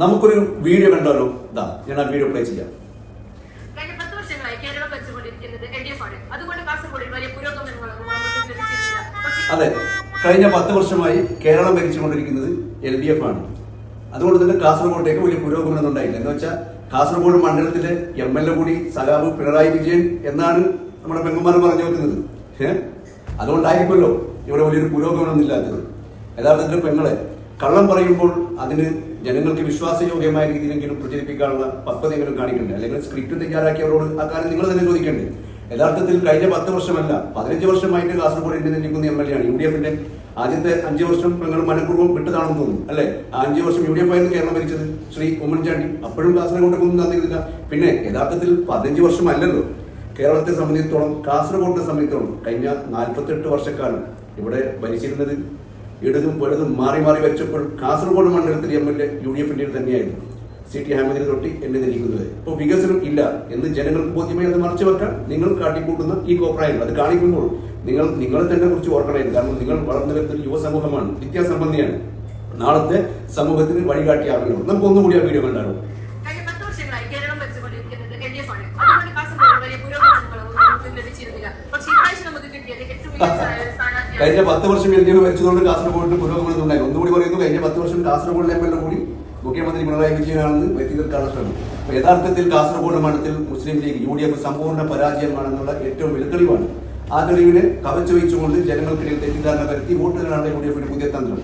നമുക്കൊരു വീഡിയോ കണ്ടാലോ? ഇതാ ഞാൻ ആ വീഡിയോ പ്ലേ ചെയ്യാം. അതെ, കഴിഞ്ഞ 10 വർഷമായി കേരളം ഭരിച്ചുകൊണ്ടിരിക്കുന്നത് LDF ആണ്. അതുകൊണ്ട് തന്നെ കാസർഗോട്ടേക്ക് വലിയ പുരോഗമനം ഉണ്ടായില്ല. എന്ന് വെച്ചാൽ കാസർഗോഡ് മണ്ഡലത്തിലെ MLA കൂടി സഖാവ് പിണറായി വിജയൻ എന്നാണ് നമ്മുടെ പെങ്ങന്മാർ പറഞ്ഞു വെക്കുന്നത്. അതുകൊണ്ടായിരിക്കുമല്ലോ ഇവിടെ വലിയൊരു പുരോഗമനം ഇല്ലാത്തത്. യഥാർത്ഥത്തിൽ പെങ്ങളെ കള്ളം പറയുമ്പോൾ അതിന് ജനങ്ങൾക്ക് വിശ്വാസയോഗ്യമായ രീതിയിലെങ്കിലും പ്രചരിപ്പിക്കാനുള്ള പക്വതയെങ്കിലും കാണിക്കണ്ടേ? അല്ലെങ്കിൽ സ്ക്രിപ്റ്റ് തയ്യാറാക്കിയവരോട് ആ കാര്യം നിങ്ങൾ തന്നെ ചോദിക്കണ്ടേ? യഥാർത്ഥത്തിൽ കഴിഞ്ഞ 10 വർഷമല്ല 15 വർഷമായിട്ട് കാസർഗോഡ് എണ്ണി നിൽക്കുന്ന MLA ആണ്. UDF-ന്റെ ആദ്യത്തെ 5 വർഷം പെങ്ങൾ മനഃപൂർവ്വം വിട്ടതാണെന്ന് തോന്നുന്നു അല്ലെ? ആ 5 വർഷം UDF ആയിരുന്നു കേരളം ഭരിച്ചത് ശ്രീ ഉമ്മൻചാണ്ടി. അപ്പോഴും കാസർഗോഡൊന്നും തന്നിരുന്നില്ല. പിന്നെ യഥാർത്ഥത്തിൽ 15 വർഷമല്ലല്ലോ കേരളത്തെ സംബന്ധിച്ചിടത്തോളം, കാസർഗോഡിനെ സംബന്ധിച്ചിടത്തോളം കഴിഞ്ഞ 48 വർഷക്കാലം ഇവിടെ ഭരിച്ചിരുന്നത് ഇടതും വലതും മാറി മാറി വെച്ചപ്പോൾ കാസർഗോഡ് മണ്ഡലത്തിൽ MLA UDF-ന്റെ തന്നെയായിരുന്നു. CT അഹമ്മദിനെ തൊട്ടി എന്നെ ധരിക്കുന്നത്. ഇപ്പോൾ വികസനം ഇല്ല എന്ന് ജനങ്ങൾക്ക് ബോധ്യമായി അത് മറച്ചു വെക്കാൻ നിങ്ങൾ കാട്ടിക്കൂട്ടുന്ന ഈ കോപ്രായങ്ങൾ അത് കാണിക്കുമ്പോൾ നിങ്ങളെ തന്നെ കുറിച്ച് ഓർക്കണമായിരുന്നു. കാരണം നിങ്ങൾ വളർന്നു വരുന്ന ഒരു യുവസമൂഹമാണ്, വിദ്യാസമ്പന്നയാണ്, നാളത്തെ സമൂഹത്തിന് വഴികാട്ടിയാകുന്നു. നമുക്ക് ഒന്നുകൂടി ആ വീഡിയോ കണ്ടാലോ? കഴിഞ്ഞ 10 വർഷം LDF ഭരിച്ചതുകൊണ്ട് കാസർഗോഡിന് പുരോഗമനം ഉണ്ടായി. ഒന്നുകൂടി പറയുന്നു, കഴിഞ്ഞ 10 വർഷം കാസർഗോഡ് MLA കൂടി മുഖ്യമന്ത്രി പിണറായി വിജയനാണെന്ന് വ്യക്തി തീർക്കാനുള്ള ശ്രമം. യഥാർത്ഥത്തിൽ കാസർഗോഡ് മണ്ഡലത്തിൽ മുസ്ലിം ലീഗ് UDF സമ്പൂർണ്ണ പരാജയമാണെന്നുള്ള ഏറ്റവും വലിയ തെളിവാണ്. ആ തെളിവിനെ കവച്ചു വെച്ചുകൊണ്ട് ജനങ്ങൾക്കിടയിൽ തെറ്റിദ്ധാരണ വരുത്തി വോട്ട് നേടാനുള്ള UDF-ന്റെ പുതിയ തന്ത്രം.